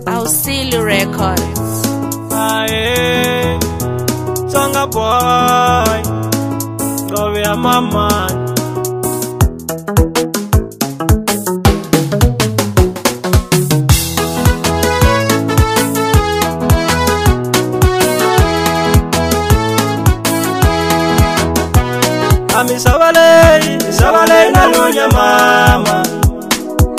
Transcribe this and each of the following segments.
Ausili Records. Aye, Tonga boy, love ya mama. Ami sabale na lunya mama.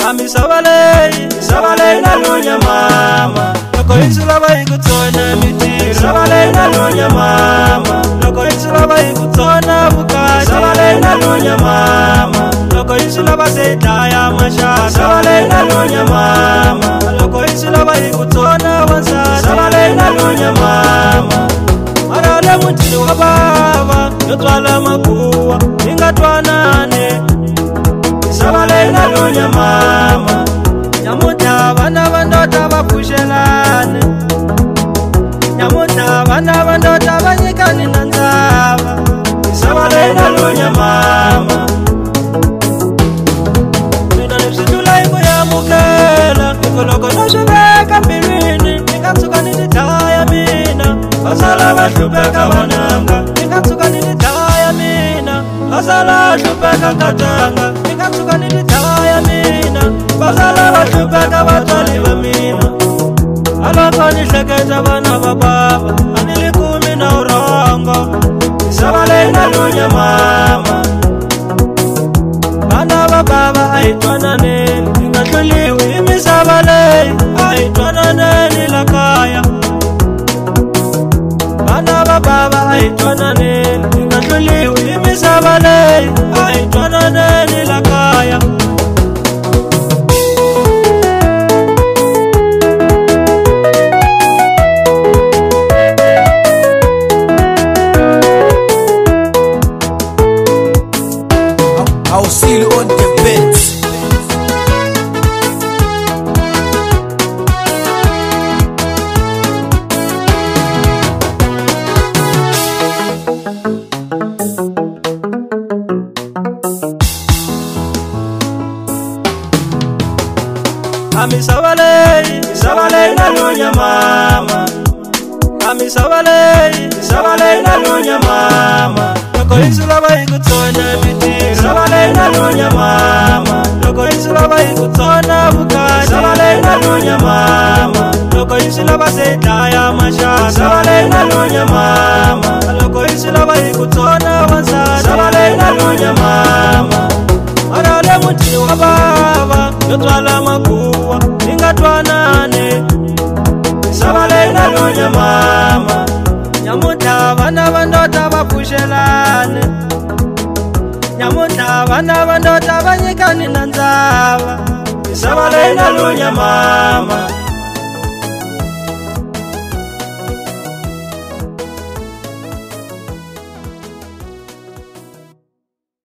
Ami sabale na lunya mama. Loko insula bai kutona miti. Sabale na lunya mama. Loko insula bai kutona buka. Sabale na lunya mama. Loko insula base daya masha. Sabale na lunya mama. Loko insula bai kutona wansa. Sabale na lunya mama. Marale mutini wa baba. Yotwala makuwa ingatwanane. Sabale na lunya mama. Nyamuta bana bandota bapushelane. Nyamuta bana bandota banyikani nanzaba. Sabale na lunya mama. Mina nipsitula iko ya mukela. Nikoloko noshubeka mirini. Nikatsuka nilitaya mina. Basala bashubeka wananga. Nikatsuka nilitaya mina. Basala bashubeka katanga. Nikatsuka nilitaya mina. Basala bashubeka batali wa mina. Aloko nishekeza bana bababa. Anilikumi na urongo. Sabale na lunya mama. Bana bababa aitwana neni. Ingathuliwi imisabale. Aitwana neni lakaya. Bana bababa aitwana neni. Ingathuliwi imisabale. Aitwana neni lakaya. Ausili on the beat. Ami sabale na lunya mama. Ami sabale na lunya mama. Loko insula bai kutona miti. Sabale na lunya mama. Loko insula bai kutona buka. Sabale na lunya mama. Loko insula base daya masha. Sabale na lunya mama. Loko insula bai kutona wansa. Sabale na lunya mama. Marale mutini wa baba. Yotwala makuwa ingatwanane. Sabale na lunya mama. Nyamuta bana bandota bapushelane. Nyamuta bana bandota banyikani nanzaba. Sabale na lunya mama.